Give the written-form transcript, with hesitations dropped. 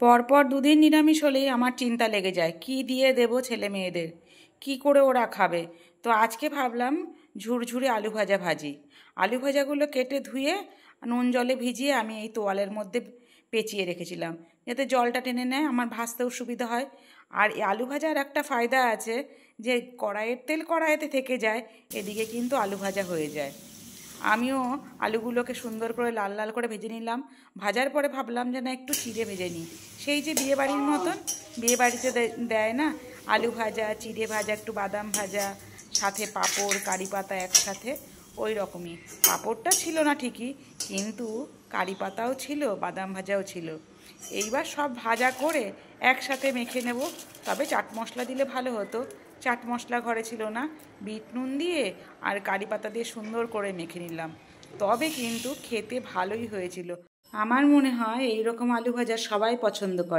পরপর দুদিন নিরামিষ হলেই আমার চিন্তা লেগে যায় কি দিয়ে দেব ছেলে মেয়েদের, কি করে ওরা খাবে। তো আজকে ভাবলাম ঝুরঝুরে আলু ভাজা ভাজি। আলু ভাজাগুলো কেটে ধুয়ে নুন জলে ভিজিয়ে আমি এই তোয়ালের মধ্যে পেঁচিয়ে রেখেছিলাম, যাতে জলটা টেনে নেয়, আমার ভাজতেও সুবিধা হয়। আর এই আলু ভাজার একটা ফায়দা আছে যে কড়াইয়ের তেল কড়াইতে থেকে যায়, এদিকে কিন্তু আলু ভাজা হয়ে যায়। আমিও আলুগুলোকে সুন্দর করে লাল লাল করে ভেজে নিলাম। ভাজার পরে ভাবলাম যে না একটু চিড়ে ভেজে নিই, সেই যে বিয়েবাড়ির মতন বিয়েবাড়িতে দেয় না, আলু ভাজা, চিড়ে ভাজা, একটু বাদাম ভাজা, সাথে পাঁপড় কারি পাতা একসাথে, ওই রকমই। পাঁপড়টা ছিল না ঠিকই, কিন্তু কারি পাতাও ছিল, বাদাম ভাজাও ছিল। এইবার সব ভাজা করে একসাথে মেখে নেব। তবে চাট মশলা দিলে ভালো হতো, চাট মশলা ঘরে ছিল না। বিট নুন দিয়ে আর কারি পাতা দিয়ে সুন্দর করে মেখে নিলাম, তবে কিন্তু খেতে ভালোই হয়েছিল। আমার মনে হয় এই রকম আলু ভাজা সবাই পছন্দ করে।